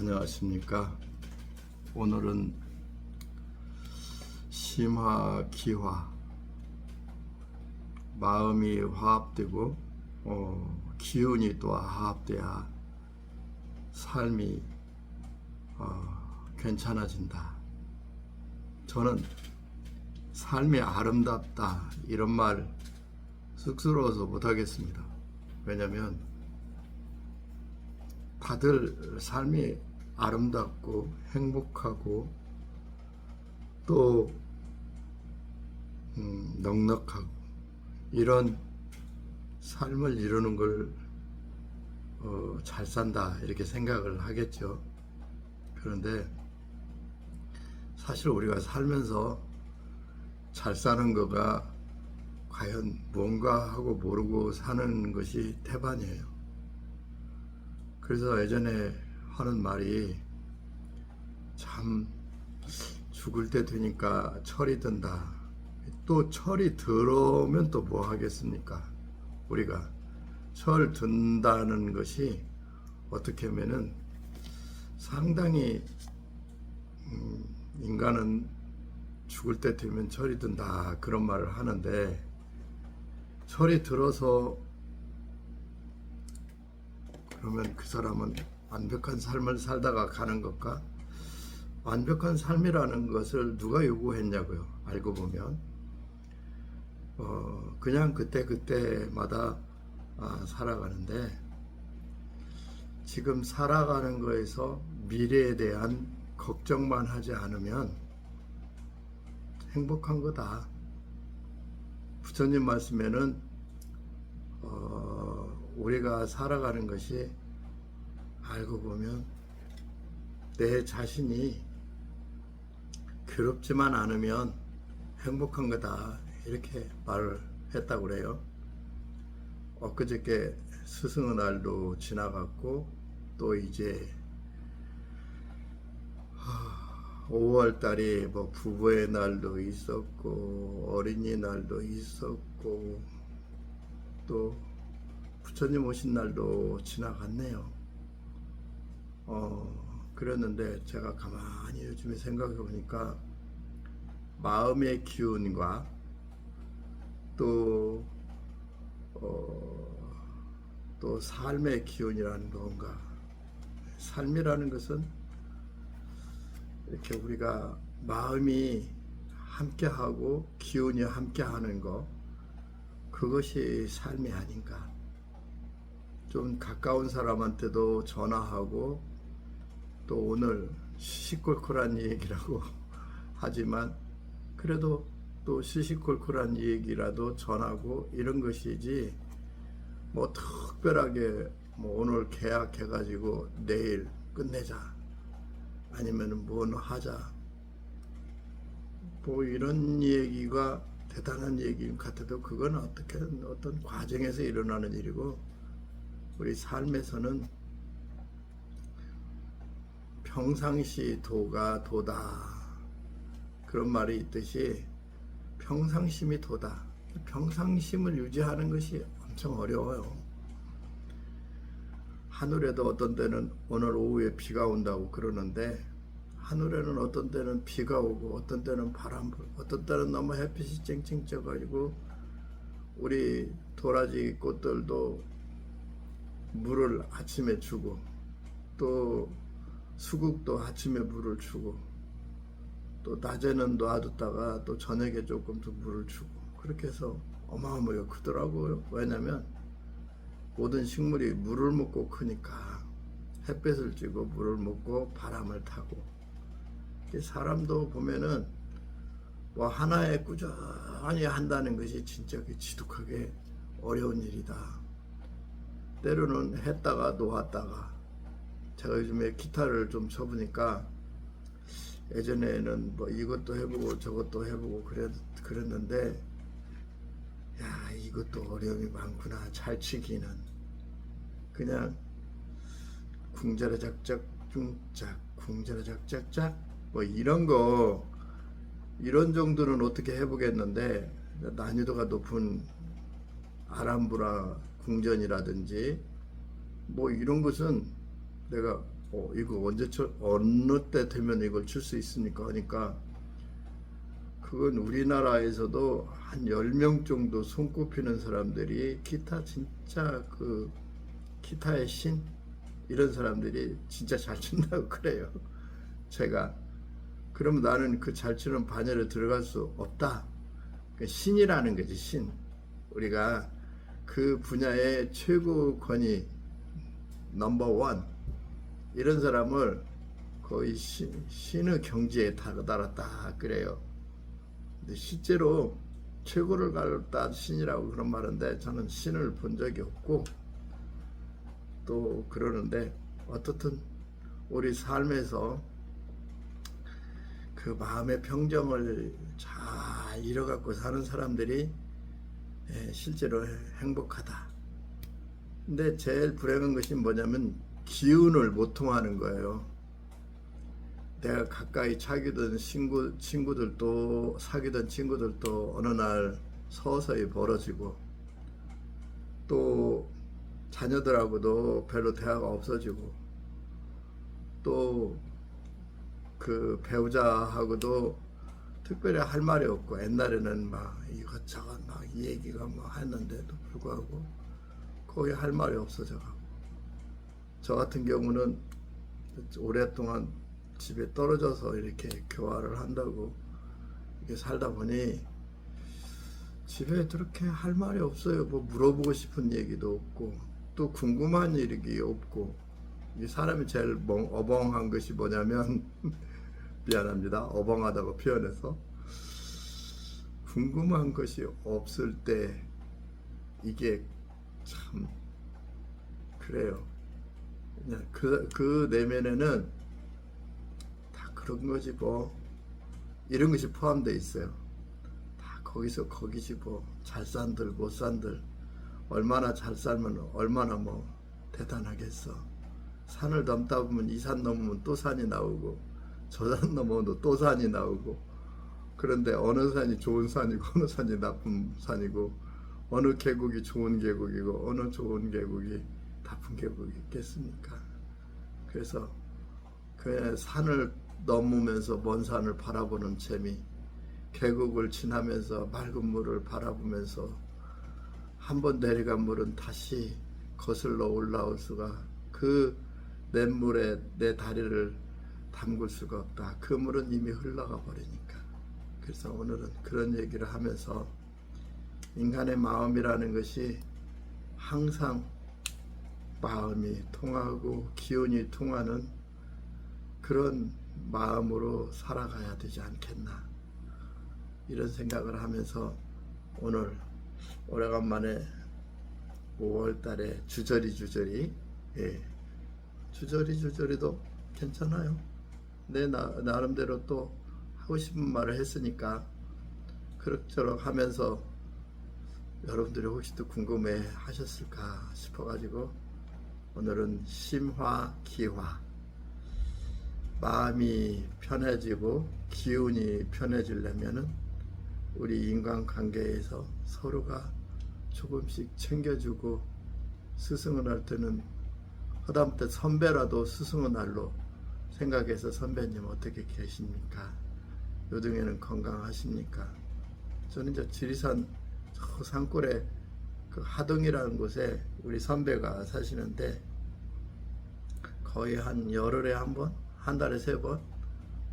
안녕하십니까. 오늘은 심화 기화, 마음이 화합되고 기운이 또 화합돼야 삶이 괜찮아진다. 저는 삶이 아름답다 이런 말 쑥스러워서 못하겠습니다. 왜냐면 다들 삶이 아름답고 행복하고 또 넉넉하고 이런 삶을 이루는 걸 잘 산다 이렇게 생각을 하겠죠. 그런데 사실 우리가 살면서 잘 사는 거가 과연 뭔가 하고 모르고 사는 것이 태반이에요. 그래서 예전에 하는 말이 참 죽을 때 되니까 철이 든다. 또 철이 들어오면 또 뭐 하겠습니까? 우리가 철 든다는 것이 어떻게 하면은 상당히 인간은 죽을 때 되면 철이 든다 그런 말을 하는데, 철이 들어서 그러면 그 사람은 완벽한 삶을 살다가 가는 것과, 완벽한 삶이라는 것을 누가 요구했냐고요. 알고 보면 그냥 그때마다 살아가는데, 지금 살아가는 거에서 미래에 대한 걱정만 하지 않으면 행복한 거다. 부처님 말씀에는 우리가 살아가는 것이 알고 보면 내 자신이 괴롭지만 않으면 행복한 거다 이렇게 말을 했다고 그래요. 엊그저께 스승의 날도 지나갔고 또 이제 5월 달이 뭐 부부의 날도 있었고 어린이날도 있었고 또 부처님 오신 날도 지나갔네요. 그랬는데 제가 가만히 요즘에 생각해 보니까 마음의 기운과 또 삶의 기운이라는 건가, 삶이라는 것은 이렇게 우리가 마음이 함께하고 기운이 함께하는 거, 그것이 삶이 아닌가. 좀 가까운 사람한테도 전화하고 또 오늘 시시콜콜한 얘기라고 하지만 그래도 또 시시콜콜한 얘기라도 전하고 이런 것이지, 뭐 특별하게 뭐 오늘 계약해가지고 내일 끝내자 아니면 뭐 하자 뭐 이런 얘기가 대단한 얘기 같아도 그건 어떤 과정에서 일어나는 일이고, 우리 삶에서는 평상시 도가 도다 그런 말이 있듯이 평상심이 도다. 평상심을 유지하는 것이 엄청 어려워요. 하늘에도 어떤 때는 오늘 오후에 비가 온다고 그러는데, 하늘에는 어떤 때는 비가 오고 어떤 때는 바람 불고 어떤 때는 너무 햇빛이 쨍쨍 쪄가지고 우리 도라지 꽃들도 물을 아침에 주고 또 수국도 아침에 물을 주고 또 낮에는 놔뒀다가 또 저녁에 조금 더 물을 주고, 그렇게 해서 어마어마하게 크더라고요. 왜냐면 모든 식물이 물을 먹고 크니까, 햇빛을 쬐고 물을 먹고 바람을 타고. 사람도 보면은 뭐 하나에 꾸준히 한다는 것이 진짜 지독하게 어려운 일이다. 때로는 했다가 놓았다가, 제가 요즘에 기타를 좀 쳐보니까 예전에는 뭐 이것도 해보고 저것도 해보고 그랬는데, 야, 이것도 어려움이 많구나. 잘 치기는 그냥 궁자라작작 쿵짝 궁자라작작작 뭐 이런 거, 이런 정도는 어떻게 해보겠는데, 난이도가 높은 아람브라 궁전이라든지 뭐 이런 것은 내가 이거 어느 때 되면 이걸 줄 수 있습니까? 하니까 그건 우리나라에서도 한 10명 정도 손꼽히는 사람들이 기타 진짜 그 기타의 신 이런 사람들이 진짜 잘 친다고 그래요. 제가 그러면 나는 그 잘 치는 반열에 들어갈 수 없다. 그 신이라는 거지 신. 우리가 그 분야의 최고 권위 넘버 원 이런 사람을 거의 신의 경지에 달았다 그래요. 근데 실제로 최고를 갈다 신이라고 그런 말인데 저는 신을 본 적이 없고 또 그러는데 어떻든 우리 삶에서 그 마음의 평정을 잘 이뤄갖고 사는 사람들이 실제로 행복하다. 근데 제일 불행한 것이 뭐냐면 기운을 못 통하는 거예요. 내가 가까이 사귀던 친구들도 사귀던 친구들도 어느 날 서서히 벌어지고 또 자녀들하고도 별로 대화가 없어지고 또 그 배우자하고도 특별히 할 말이 없고 옛날에는 막 이것저것 막 이 얘기가 뭐 했는데도 불구하고 거의 할 말이 없어져 가고 저 같은 경우는 오랫동안 집에 떨어져서 이렇게 교화를 한다고 이렇게 살다 보니 집에 그렇게 할 말이 없어요. 뭐 물어보고 싶은 얘기도 없고 또 궁금한 일이 없고 이 사람이 제일 어벙한 것이 뭐냐면 미안합니다. 어벙하다고 표현해서 궁금한 것이 없을 때 이게 참 그래요. 그냥 그 내면에는 다 그런 거지 뭐 이런 것이 포함되어 있어요. 다 거기서 거기지 뭐 잘 산들 못 산들 얼마나 잘 살면 얼마나 뭐 대단하겠어. 산을 넘다 보면 이 산 넘으면 또 산이 나오고 저 산 넘어도 또 산이 나오고 그런데 어느 산이 좋은 산이고 어느 산이 나쁜 산이고 어느 계곡이 좋은 계곡이고 어느 좋은 계곡이 나쁜 계곡이 있겠습니까? 그래서 그 산을 넘으면서 먼 산을 바라보는 재미, 계곡을 지나면서 맑은 물을 바라보면서 한번 내려간 물은 다시 거슬러 올라올 수가 그 냇물에 내 다리를 담글 수가 없다. 그 물은 이미 흘러가 버리니까. 그래서 오늘은 그런 얘기를 하면서 인간의 마음이라는 것이 항상 마음이 통하고 기운이 통하는 그런 마음으로 살아가야 되지 않겠나 이런 생각을 하면서 오늘 오래간만에 5월달에 주저리 주저리도 괜찮아요. 내 나름대로 또 하고 싶은 말을 했으니까 그럭저럭 하면서 여러분들이 혹시 또 궁금해 하셨을까 싶어가지고 오늘은 심화 기화 마음이 편해지고 기운이 편해지려면은 우리 인간관계에서 서로가 조금씩 챙겨주고 스승을 할 때는 허담때 선배라도 스승의 날로 생각해서 선배님 어떻게 계십니까? 요등에는 건강하십니까? 저는 이제 지리산 저 산골에 그 하동이라는 곳에 우리 선배가 사시는데 거의 한 열흘에 한 번, 한 달에 3번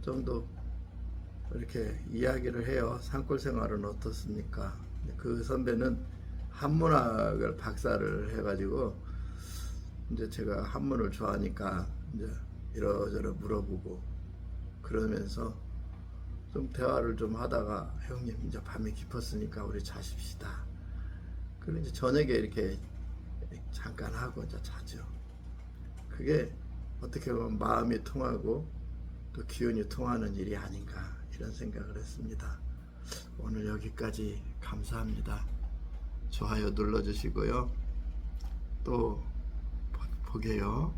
정도 이렇게 이야기를 해요. 산골 생활은 어떻습니까? 그 선배는 한문학을 박사를 해가지고 이제 제가 한문을 좋아하니까 이제 이러저러 물어보고 그러면서 좀 대화를 좀 하다가 형님 이제 밤이 깊었으니까 우리 자십시다. 그리고 이제 저녁에 이렇게 잠깐 하고 이제 자죠. 그게 어떻게 보면 마음이 통하고 또 기운이 통하는 일이 아닌가 이런 생각을 했습니다. 오늘 여기까지 감사합니다. 좋아요 눌러주시고요. 또 보게요.